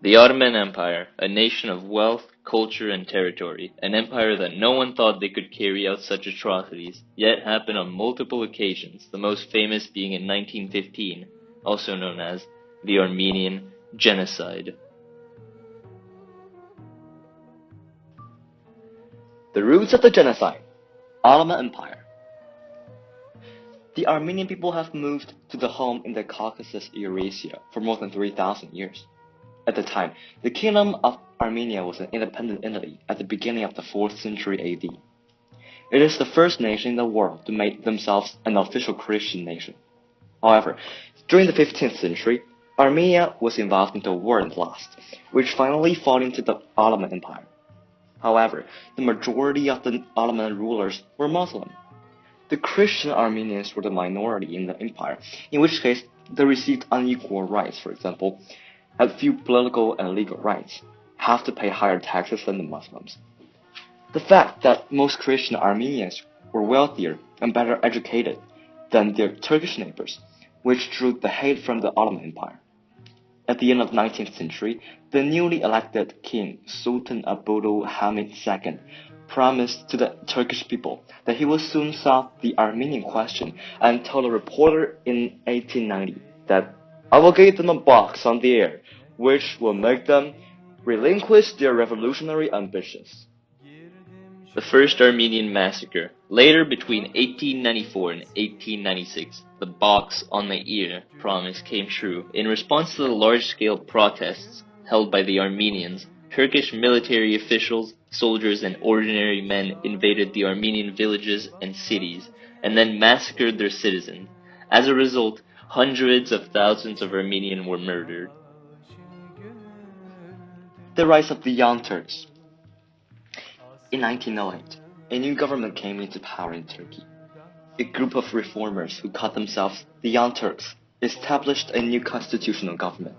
The Ottoman Empire, a nation of wealth, culture, and territory, an empire that no one thought they could carry out such atrocities, yet happened on multiple occasions, the most famous being in 1915, also known as the Armenian Genocide. The roots of the genocide. Ottoman Empire. The Armenian people have moved to the home in the Caucasus Eurasia for more than 3,000 years. At the time, the Kingdom of Armenia was an independent entity at the beginning of the 4th century AD. It is the first nation in the world to make themselves an official Christian nation. However, during the 15th century, Armenia was involved into a war and lost, which finally fell into the Ottoman Empire. However, the majority of the Ottoman rulers were Muslim. The Christian Armenians were the minority in the empire, in which case they received unequal rights, for example, had few political and legal rights, have to pay higher taxes than the Muslims. The fact that most Christian Armenians were wealthier and better educated than their Turkish neighbors, which drew the hate from the Ottoman Empire. At the end of the 19th century, the newly elected king Sultan Abdul Hamid II promised to the Turkish people that he would soon solve the Armenian question and told a reporter in 1890 that I will give them a box on the air which will make them relinquish their revolutionary ambitions. The First Armenian Massacre. Later, between 1894 and 1896, the box on the ear promise came true. In response to the large-scale protests held by the Armenians, Turkish military officials, soldiers, and ordinary men invaded the Armenian villages and cities, and then massacred their citizens. As a result, hundreds of thousands of Armenians were murdered. The rise of the Young Turks. In 1908, a new government came into power in Turkey. A group of reformers who called themselves the Young Turks established a new constitutional government.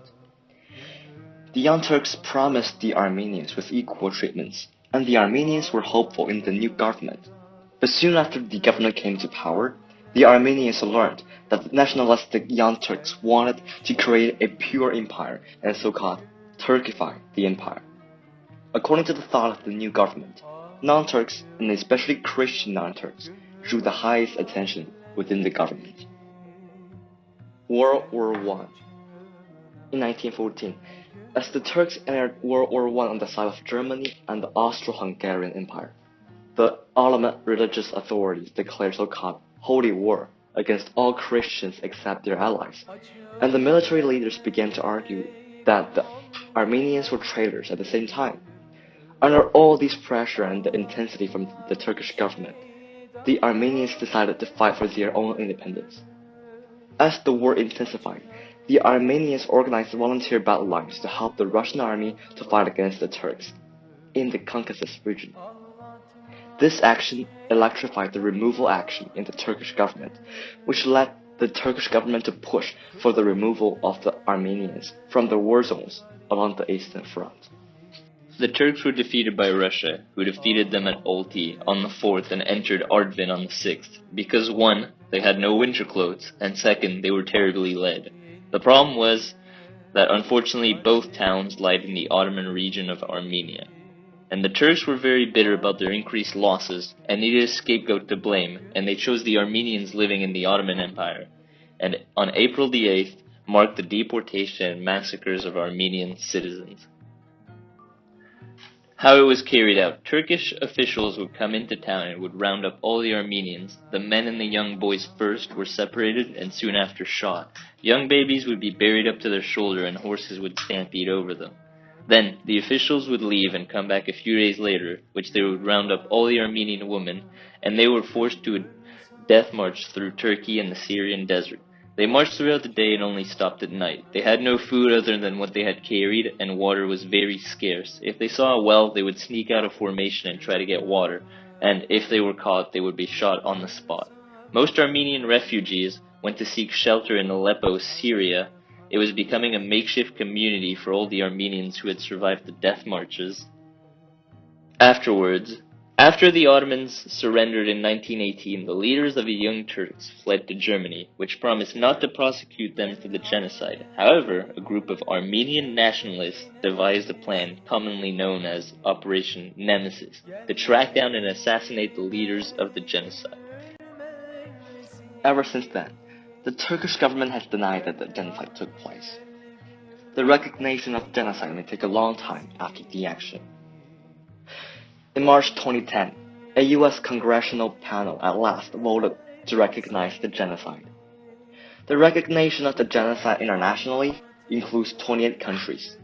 The Young Turks promised the Armenians with equal treatments, and the Armenians were hopeful in the new government. But soon after the government came to power, the Armenians learned that the nationalistic Young Turks wanted to create a pure empire and so-called Turkify the empire. According to the thought of the new government, non-Turks, and especially Christian non-Turks, drew the highest attention within the government. World War I. In 1914, as the Turks entered World War I on the side of Germany and the Austro-Hungarian Empire, the Ottoman religious authorities declared so-called Holy War against all Christians except their allies, and the military leaders began to argue that the Armenians were traitors at the same time. Under all this pressure and the intensity from the Turkish government, the Armenians decided to fight for their own independence. As the war intensified, the Armenians organized volunteer battle lines to help the Russian army to fight against the Turks in the Caucasus region. This action electrified the removal action in the Turkish government, which led the Turkish government to push for the removal of the Armenians from the war zones along the Eastern Front. The Turks were defeated by Russia, who defeated them at Olti on the 4th and entered Artvin on the 6th, because 1. They had no winter clothes, and 2nd, they were terribly led. The problem was that unfortunately both towns lied in the Ottoman region of Armenia, and the Turks were very bitter about their increased losses and needed a scapegoat to blame, and they chose the Armenians living in the Ottoman Empire, and on April the 8th marked the deportation and massacres of Armenian citizens. How it was carried out. Turkish officials would come into town and would round up all the Armenians. The men and the young boys first were separated and soon after shot. Young babies would be buried up to their shoulder and horses would stampede over them. Then, the officials would leave and come back a few days later, which they would round up all the Armenian women, and they were forced to a death march through Turkey and the Syrian desert. They marched throughout the day and only stopped at night. They had no food other than what they had carried, and water was very scarce. If they saw a well, they would sneak out of formation and try to get water, and if they were caught, they would be shot on the spot. Most Armenian refugees went to seek shelter in Aleppo, Syria. It was becoming a makeshift community for all the Armenians who had survived the death marches. Afterwards, After the Ottomans surrendered in 1918, the leaders of the Young Turks fled to Germany, which promised not to prosecute them for the genocide. However, a group of Armenian nationalists devised a plan commonly known as Operation Nemesis to track down and assassinate the leaders of the genocide. Ever since then, the Turkish government has denied that the genocide took place. The recognition of genocide may take a long time after the action. In March 2010, a US congressional panel at last voted to recognize the genocide. The recognition of the genocide internationally includes 28 countries,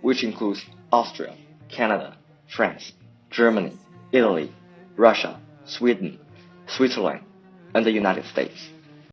which includes Austria, Canada, France, Germany, Italy, Russia, Sweden, Switzerland, and the United States.